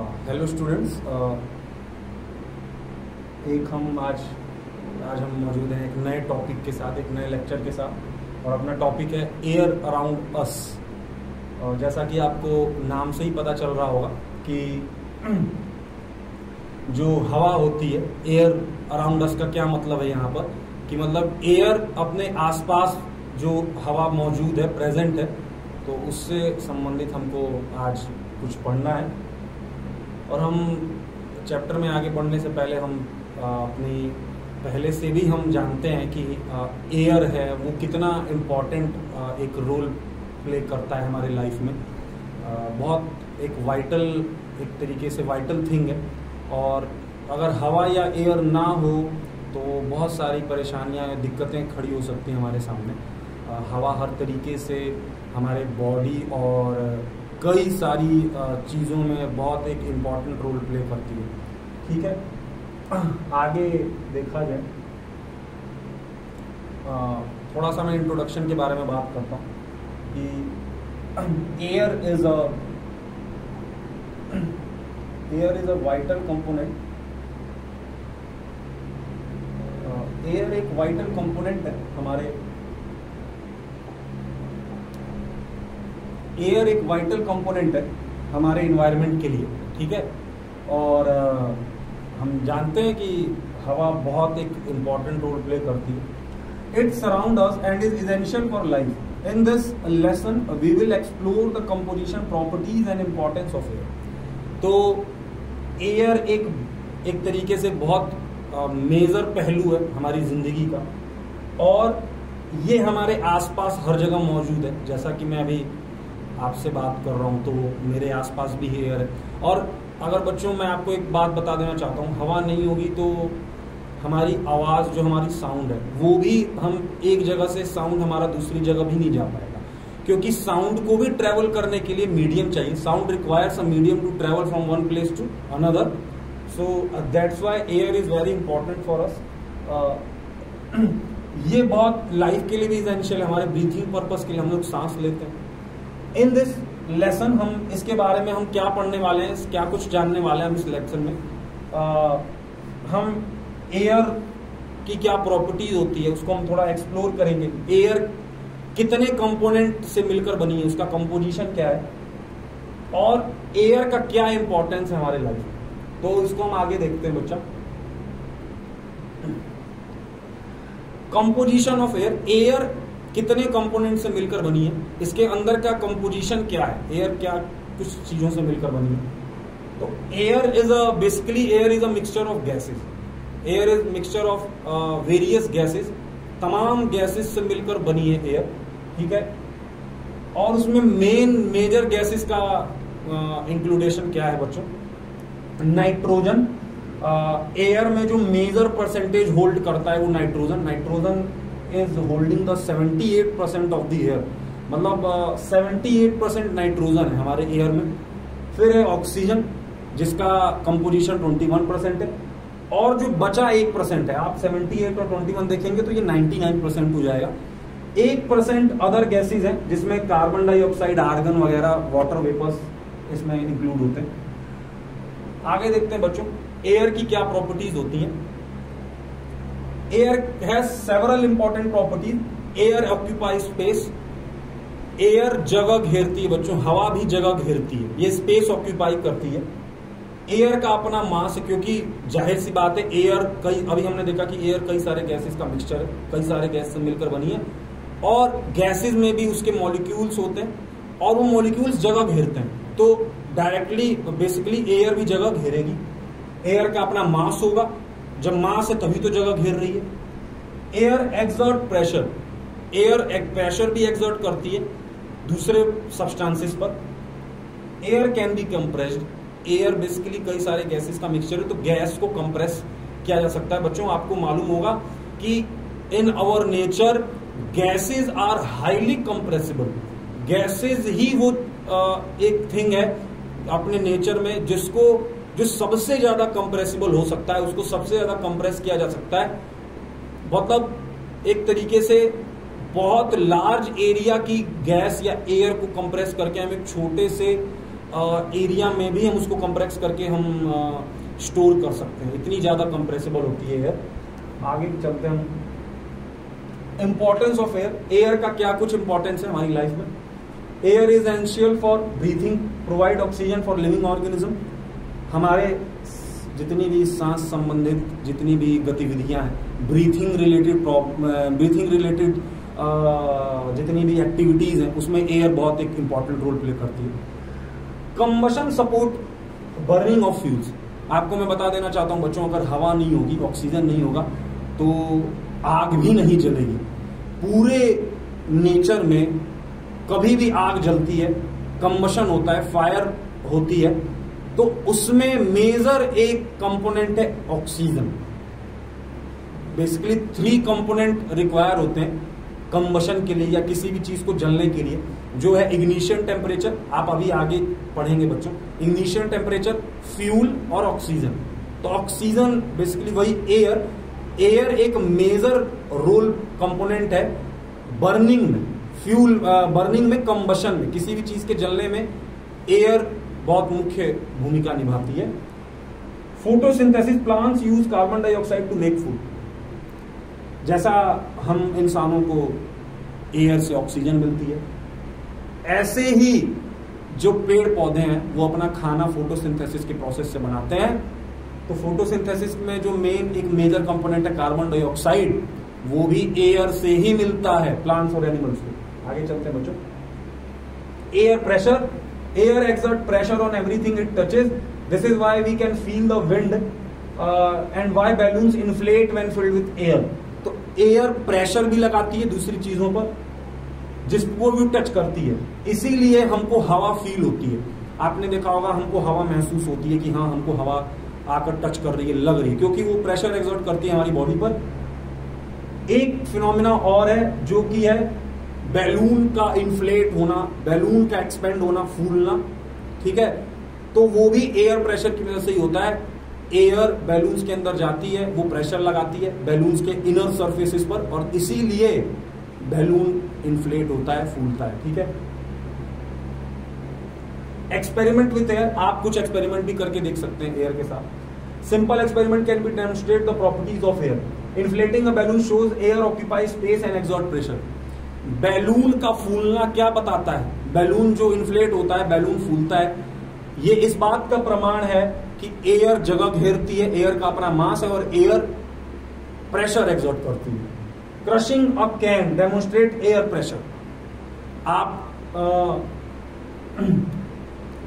Hello students. एक हम आज हम मौजूद हैं एक नए टॉपिक के साथ, एक नए लेक्चर के साथ, और अपना टॉपिक है एयर अराउंड अस। जैसा कि आपको नाम से ही पता चल रहा होगा कि जो हवा होती है, एयर अराउंड अस का क्या मतलब है यहाँ पर, कि मतलब एयर अपने आसपास जो हवा मौजूद है, प्रेजेंट है, तो उससे संबंधित हमको आज कुछ पढ़ना है। और हम चैप्टर में आगे बढ़ने से पहले हम अपनी पहले से भी हम जानते हैं कि एयर है वो कितना इम्पोर्टेंट एक रोल प्ले करता है हमारे लाइफ में। बहुत एक वाइटल, एक तरीके से वाइटल थिंग है। और अगर हवा या एयर ना हो तो बहुत सारी परेशानियां, दिक्कतें खड़ी हो सकती हैं हमारे सामने। हवा हर तरीके से हमारे बॉडी और कई सारी चीज़ों में बहुत एक इम्पॉर्टेंट रोल प्ले करती है। ठीक है, आगे देखा जाए, थोड़ा सा मैं इंट्रोडक्शन के बारे में बात करता हूँ कि air is a vital component. Air एक वाइटल कंपोनेंट है हमारे, एयर एक वाइटल कंपोनेंट है हमारे इन्वायरमेंट के लिए। ठीक है, और हम जानते हैं कि हवा बहुत एक इम्पॉर्टेंट रोल प्ले करती है। It surround us and is essential for life. In this lesson we will explore the composition, properties and importance of air. तो एयर एक तरीके से बहुत मेजर पहलू है हमारी जिंदगी का, और ये हमारे आसपास हर जगह मौजूद है। जैसा कि मैं अभी आपसे बात कर रहा हूँ तो मेरे आसपास भी एयर है। और अगर बच्चों, मैं आपको एक बात बता देना चाहता हूँ, हवा नहीं होगी तो हमारी आवाज़, जो हमारी साउंड है, वो भी, हम एक जगह से साउंड हमारा दूसरी जगह भी नहीं जा पाएगा, क्योंकि साउंड को भी ट्रेवल करने के लिए मीडियम चाहिए। Sound requires a medium to travel from one place to another. So that's why air is very important for us. ये बहुत लाइफ के लिए भी इसेंशियल है, हमारे ब्रीथिंग पर्पस के लिए, हम लोग सांस लेते हैं। इन दिस लेसन हम इसके बारे में हम क्या पढ़ने वाले हैं, क्या कुछ जानने वाले हैं हम इस लेक्चर में। हम एयर की क्या प्रॉपर्टीज होती है उसको हम थोड़ा एक्सप्लोर करेंगे। एयर कितने कंपोनेंट से मिलकर बनी है, उसका कंपोजिशन क्या है, और एयर का क्या इंपॉर्टेंस है हमारे लाइफ में। तो इसको हम आगे देखते हैं बच्चा। कंपोजिशन ऑफ एयर, एयर कितने कंपोनेंट से मिलकर बनी है, इसके अंदर का कंपोजिशन क्या है, एयर क्या कुछ चीजों से मिलकर बनी है। तो air is basically air is a mixture of gases. Air is mixture of various gases, तमाम गैसेस से मिलकर बनी है एयर। ठीक है, और उसमें मेजर गैसेस का इंक्लूडेशन क्या है बच्चों? नाइट्रोजन। एयर में जो मेजर परसेंटेज होल्ड करता है वो nitrogen is holding the 78% of the air, मतलब 78% नाइट्रोजन है हमारे एयर में। फिर है ऑक्सीजन, जिसका कंपोजिशन 21% है, और जो बचा 1% है, आप 78 और 21 देखेंगे तो ये 99% हो जाएगा। 1% अदर गैसेज है, जिसमें कार्बन डाइऑक्साइड, आर्गन वगैरह, वाटर वेपर्स इसमें इंक्लूड होते हैं। आगे देखते हैं बच्चों, एयर की क्या प्रॉपर्टीज होती हैं। Air has several important properties. Air occupies space. Air जगह घेरती है बच्चों, हवा भी जगह घेरती है, ये स्पेस ऑक्यूपाई करती है। एयर का अपना मास है, क्योंकि जाहिर सी बात है एयर अभी हमने देखा कि एयर कई सारे गैसेस का मिक्सचर है, कई सारे गैस से मिलकर बनी है, और गैसेस में भी उसके मॉलिक्यूल्स होते हैं, और वो मॉलिक्यूल्स जगह घेरते हैं। तो डायरेक्टली बेसिकली एयर भी जगह घेरेगी। एयर का अपना मास होगा, जब मास है तभी तो जगह घेर रही है। एयर एक्सर्ट प्रेशर, एयर एक प्रेशर भी एक्सर्ट करती है दूसरे सब्सटेंसेस पर। Air can be compressed, air basically कई सारे गैसेस का मिक्सचर है, तो गैस को कंप्रेस किया जा सकता है। बच्चों, आपको मालूम होगा कि in our nature gases are highly compressible. Gases ही वो एक थिंग है अपने नेचर में जो सबसे ज्यादा कंप्रेसिबल हो सकता है, उसको सबसे ज्यादा कंप्रेस किया जा सकता है। मतलब एक तरीके से बहुत लार्ज एरिया की गैस या एयर को कंप्रेस करके हम एक छोटे से एरिया में भी हम उसको कंप्रेस करके हम स्टोर कर सकते हैं, इतनी ज्यादा कंप्रेसिबल होती है एयर। आगे चलते हैं हम। इंपॉर्टेंस ऑफ एयर, एयर का क्या कुछ इंपॉर्टेंस है हमारी लाइफ में। Air is essential for breathing, provide oxygen for living organism. हमारे जितनी भी सांस संबंधित जितनी भी गतिविधियां हैं, ब्रीथिंग रिलेटेड जितनी भी एक्टिविटीज हैं, उसमें एयर बहुत एक इंपॉर्टेंट रोल प्ले करती है। Combustion support burning of fuels. आपको मैं बता देना चाहता हूं बच्चों, अगर हवा नहीं होगी, ऑक्सीजन नहीं होगा, तो आग भी नहीं जलेगी। पूरे नेचर में कभी भी आग जलती है, कंबशन होता है, फायर होती है, तो उसमें मेजर एक कंपोनेंट है ऑक्सीजन। बेसिकली 3 कंपोनेंट रिक्वायर होते हैं कंबशन के लिए या किसी भी चीज को जलने के लिए, जो है इग्निशन टेम्परेचर, आप अभी आगे पढ़ेंगे बच्चों, इग्निशन टेम्परेचर, फ्यूल और ऑक्सीजन। तो ऑक्सीजन बेसिकली वही एयर, एयर एक मेजर रोल कंपोनेंट है बर्निंग में, फ्यूल बर्निंग में, कंबशन में, किसी भी चीज के जलने में एयर बहुत मुख्य भूमिका निभाती है। Photosynthesis, plants use carbon dioxide to make food. जैसा हम इंसानों को एयर से ऑक्सीजन मिलती है, ऐसे ही जो पेड़ पौधे हैं वो अपना खाना फोटोसिंथेसिस के प्रोसेस से बनाते हैं। तो फोटोसिंथेसिस में जो एक मेजर कंपोनेंट है कार्बन डाइऑक्साइड, वो भी एयर से ही मिलता है प्लांट्स और एनिमल्स को। आगे चलते हैं बच्चों। Air pressure, air exert pressure on everything it touches, this is why we can feel the wind and why balloons inflate when filled with air. तो एयर प्रेशर भी लगाती है दूसरी चीजों पर, जिसको भी टच करती है, इसीलिए हमको हवा फील होती है। आपने देखा होगा हमको हवा महसूस होती है कि हाँ हमको हवा आकर टच कर रही है, लग रही है, क्योंकि वो प्रेशर एक्सर्ट करती है हमारी बॉडी पर। एक फिनोमिना और है जो कि है बैलून का इन्फ्लेट होना, बैलून का एक्सपेंड होना, फूलना, ठीक है। तो वो भी एयर प्रेशर की वजह से ही होता है। एयर बैलून्स के अंदर जाती है, वो प्रेशर लगाती है बैलून्स के इनर सरफेसेस पर, और इसीलिए बैलून इन्फ्लेट होता है, फूलता है, ठीक है। एक्सपेरिमेंट विथ एयर, आप कुछ एक्सपेरिमेंट भी करके देख सकते हैं एयर के साथ। Simple experiment can be demonstrate the properties of air. Inflating a balloon shows air occupy space and exert pressure. Balloon का फूलना क्या बताता है? बैलून जो इन्फ्लेट होता है, बैलून फूलता है, ये इस बात का प्रमाण है कि एयर जगह घेरती है, एयर का अपना मास है और एयर प्रेशर एक्सर्ट करती है। Crushing a can demonstrate air pressure. आप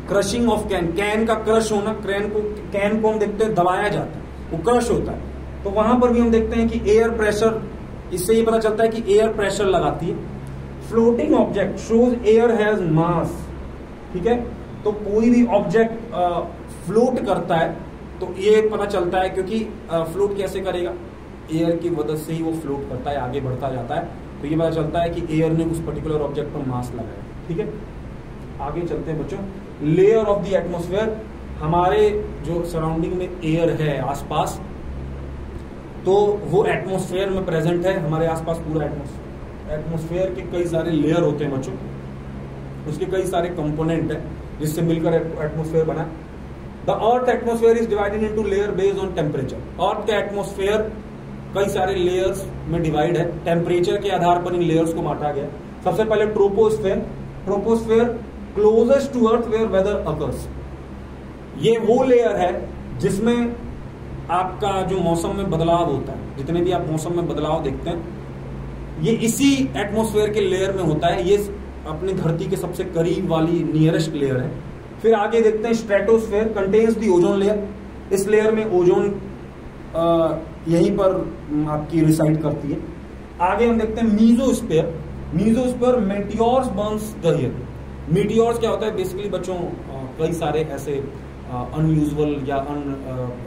क्रशिंग ऑफ कैन, कैन का क्रश होना, कैन को हम देखते हैं दबाया जाता है, वो क्रश होता है, तो वहां पर भी हम देखते हैं कि एयर प्रेशर, इससे ये पता चलता है कि एयर प्रेशर लगाती है। Floating object shows air has मास, ठीक है। तो कोई भी ऑब्जेक्ट फ्लोट करता है तो ये पता चलता है, क्योंकि फ्लोट कैसे करेगा, एयर की मदद से ही वो फ्लोट करता है, आगे बढ़ता जाता है, तो ये पता चलता है कि एयर ने उस पर्टिकुलर ऑब्जेक्ट पर मास लगाया, ठीक है। आगे चलते हैं बच्चों। लेयर ऑफ द एटमॉस्फेयर, हमारे जो सराउंडिंग में एयर है आसपास, तो वो एटमॉस्फेयर में प्रेजेंट है, हमारे आसपास पूरा एटमॉस्फेयर के कई सारे लेयर होते हैं बच्चों, उसके कई सारे कंपोनेंट है जिससे मिलकर एटमॉस्फेयर बना। The earth atmosphere is divided into layer based on temperature. Earth का एटमॉस्फेयर कई सारे लेयर्स में डिवाइड है, टेम्परेचर के आधार पर इन लेयर्स को बांटा गया। सबसे पहले troposphere, troposphere closest to earth where weather occurs. ये वो लेयर है जिसमें आपका जो मौसम में बदलाव होता है, जितने भी आप मौसम में बदलाव देखते हैं, ये इसी एटमॉस्फेयर के लेयर में होता है। ये अपनी धरती के सबसे करीब वाली नियरेस्ट लेयर है। फिर आगे देखते हैं stratosphere contains the ozone layer. इस लेयर में ओजोन यहीं पर आपकी रिसाइड करती है। आगे हम देखते हैं mesosphere. Mesosphere meteors burns the year. Meteors क्या होता है? बेसिकली बच्चों कई सारे ऐसे अनयूजुअल या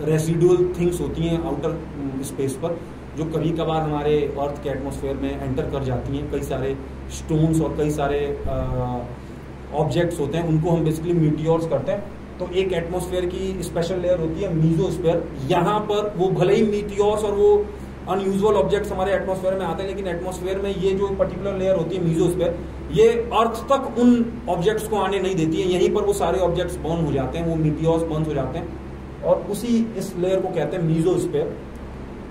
रेसिडुअल थिंग्स होती हैं आउटर स्पेस पर, जो कभी कभार हमारे अर्थ के एटमॉस्फेयर में एंटर कर जाती हैं। कई सारे स्टोन्स और कई सारे ऑब्जेक्ट्स होते हैं, उनको हम बेसिकली मीटियोर्स करते हैं। तो एक एटमॉस्फेयर की स्पेशल लेयर होती है मीजोस्फेयर। यहाँ पर वो भले ही मीटियोर्स और वो अनयूजुअल ऑब्जेक्ट्स हमारे एटमॉस्फेयर में आते हैं, लेकिन एटमॉस्फेयर में ये जो पर्टिकुलर लेयर होती है मीजोस्फेयर, ये अर्थ तक उन ऑब्जेक्ट्स को आने नहीं देती है। यहीं पर वो सारे ऑब्जेक्ट्स बर्न हो जाते हैं, वो मीटियोर्स बर्न हो जाते हैं, और उसी इस लेयर को कहते हैं mesosphere.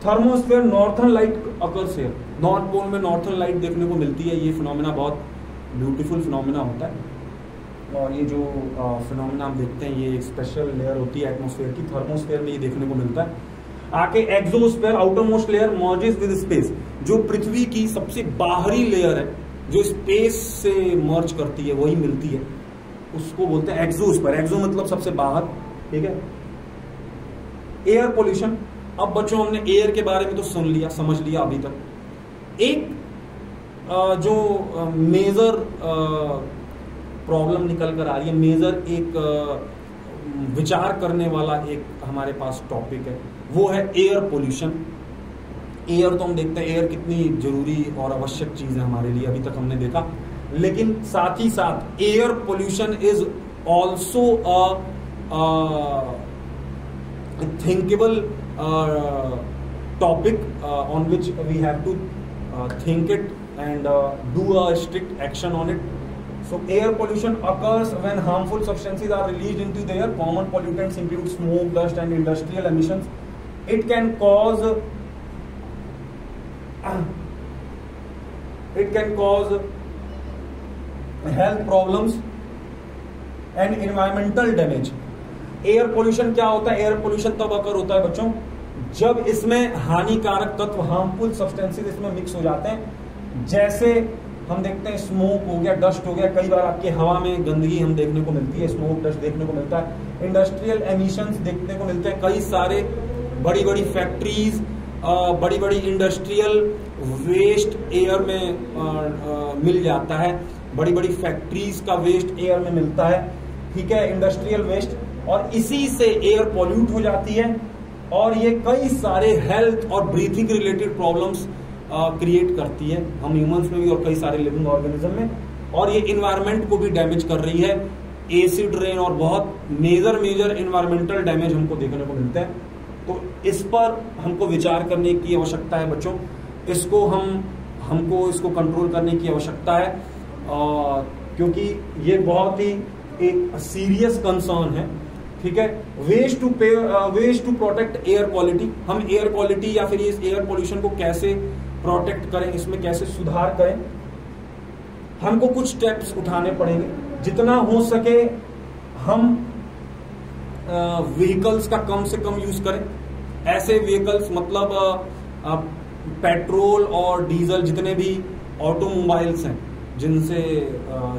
Thermosphere, northern light occurs here, north pole में नॉर्थर्न लाइट देखने को मिलती है। ये फिनोमेना बहुत ब्यूटीफुल फिनोमेना होता है, और ये जो फिनोमेना हम देखते हैं, ये एक स्पेशल लेयर होती है एटमॉस्फेयर की, थर्मोस्फेयर में ये देखने को मिलता है। आके exosphere, outer most layer merges with space, जो पृथ्वी की सबसे बाहरी लेयर है, जो स्पेस से मर्ज करती है, वही मिलती है, उसको बोलते हैं एक्सोस्फेयर। एक्सो मतलब सबसे बाहर, ठीक है। एयर पोल्यूशन, अब बच्चों हमने एयर के बारे में तो सुन लिया, समझ लिया अभी तक। एक जो मेजर प्रॉब्लम निकल कर आ रही है, मेजर एक विचार करने वाला एक हमारे पास टॉपिक है, वो है एयर पोल्यूशन। एयर तो हम देखते हैं एयर कितनी जरूरी और आवश्यक चीज है हमारे लिए, अभी तक हमने देखा, लेकिन साथ ही साथ air pollution is also thinkable topic on which we have to think it and do a strict action on it. So air pollution occurs when harmful substances are released into the air. Common pollutants include smoke, dust and industrial emissions. It can cause health problems and environmental damage. Air pollution क्या होता है? Air pollution तब अकर होता है बच्चों जब इसमें हानिकारक तत्व, हार्मफुल सब्सटेंसेस इसमें मिक्स हो जाते हैं। जैसे हम देखते हैं स्मोक हो गया, डस्ट हो गया, कई बार आपके हवा में गंदगी हम देखने को मिलती है, स्मोक डस्ट देखने को मिलता है। इंडस्ट्रियल एमिशंस देखने को मिलते हैं, कई सारे बड़ी बड़ी फैक्ट्रीज, बड़ी बड़ी इंडस्ट्रियल वेस्ट एयर में मिल जाता है, बड़ी बड़ी फैक्ट्रीज का वेस्ट एयर में मिलता है, ठीक है, इंडस्ट्रियल वेस्ट, और इसी से एयर पॉल्यूट हो जाती है, और ये कई सारे हेल्थ और ब्रीथिंग रिलेटेड प्रॉब्लम्स क्रिएट करती है, हम ह्यूमंस में भी और कई सारे लिविंग ऑर्गेनिज्म में, और ये इन्वायरमेंट को भी डैमेज कर रही है। एसिड रेन और बहुत मेजर इन्वायरमेंटल डैमेज हमको देखने को मिलते हैं। तो इस पर हमको विचार करने की आवश्यकता है बच्चों, हमको इसको कंट्रोल करने की आवश्यकता है, क्योंकि ये बहुत ही एक सीरियस कंसर्न है, ठीक है। Ways to protect air quality, हम एयर क्वालिटी या फिर इस एयर पोल्यूशन को कैसे प्रोटेक्ट करें, इसमें कैसे सुधार करें, हमको कुछ स्टेप्स उठाने पड़ेंगे। जितना हो सके हम व्हीकल्स का कम से कम यूज करें। ऐसे व्हीकल्स मतलब पेट्रोल और डीजल, जितने भी ऑटोमोबाइल्स हैं जिनसे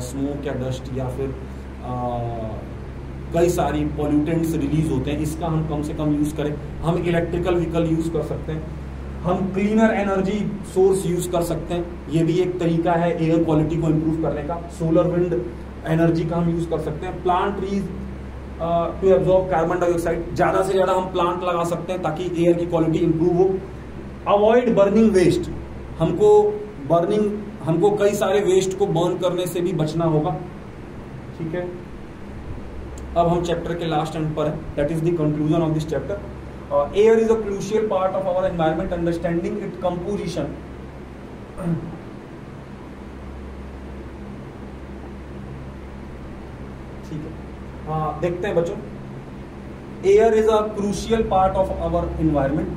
स्मोक या डस्ट या फिर कई सारी पॉल्यूटेंट्स रिलीज होते हैं, इसका हम कम से कम यूज करें। हम इलेक्ट्रिकल व्हीकल यूज कर सकते हैं, हम क्लीनर एनर्जी सोर्स यूज कर सकते हैं, ये भी एक तरीका है एयर क्वालिटी को इम्प्रूव करने का। सोलर विंड एनर्जी का हम यूज कर सकते हैं। Plant trees to absorb carbon dioxide, ज्यादा से ज्यादा हम प्लांट लगा सकते हैं ताकि एयर की क्वालिटी इंप्रूव हो। अवॉइड बर्निंग वेस्ट, हमको कई सारे वेस्ट को बर्न करने से भी बचना होगा, ठीक है। अब हम चैप्टर के लास्ट एंड पर है, that is the conclusion of this chapter. Air is a crucial part of our environment, understanding it composition ठीक है। देखते हैं बच्चों, air is a crucial part of our environment.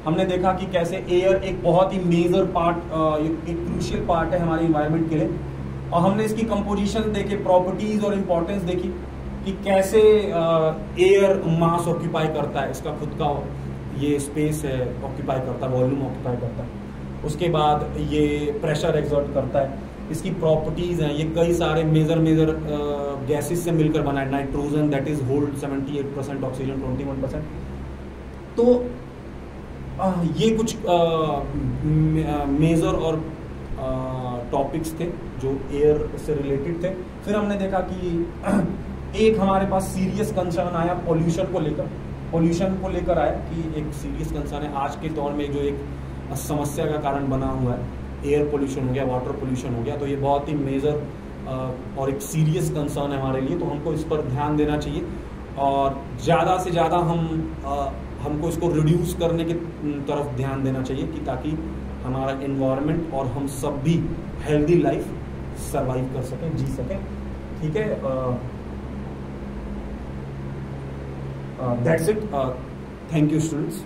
हमने देखा कि कैसे एयर एक बहुत ही मेजर पार्ट, एक क्रूशियल पार्ट है हमारे एनवायरमेंट के लिए, और हमने इसकी कंपोजिशन देखे, प्रॉपर्टीज और इंपॉर्टेंस देखी कि कैसे एयर मास ऑक्यूपाई करता है, इसका खुद का ये स्पेस है ऑक्यूपाई करता है, वॉल्यूम ऑक्यूपाई करता है। उसके बाद ये प्रेशर एक्सर्ट करता है, इसकी प्रॉपर्टीज हैं, ये कई सारे मेजर गैसेस से मिलकर बना है। Nitrogen that is hold 78%, oxygen 21%। तो ये कुछ मेजर और टॉपिक्स थे जो एयर से रिलेटेड थे। फिर हमने देखा कि एक हमारे पास सीरियस कंसर्न आया पोल्यूशन को लेकर आया कि एक सीरियस कंसर्न है आज के दौर में, जो एक समस्या का कारण बना हुआ है। एयर पोल्यूशन हो गया, वाटर पोल्यूशन हो गया, तो ये बहुत ही मेजर और एक सीरियस कंसर्न है हमारे लिए, तो हमको इस पर ध्यान देना चाहिए और ज़्यादा से ज़्यादा हम हमको इसको रिड्यूस करने की तरफ ध्यान देना चाहिए कि ताकि हमारा एनवायरनमेंट और हम सब भी हेल्दी लाइफ सरवाइव कर सकें, जी सकें। ठीक है, that's it. Thank you students.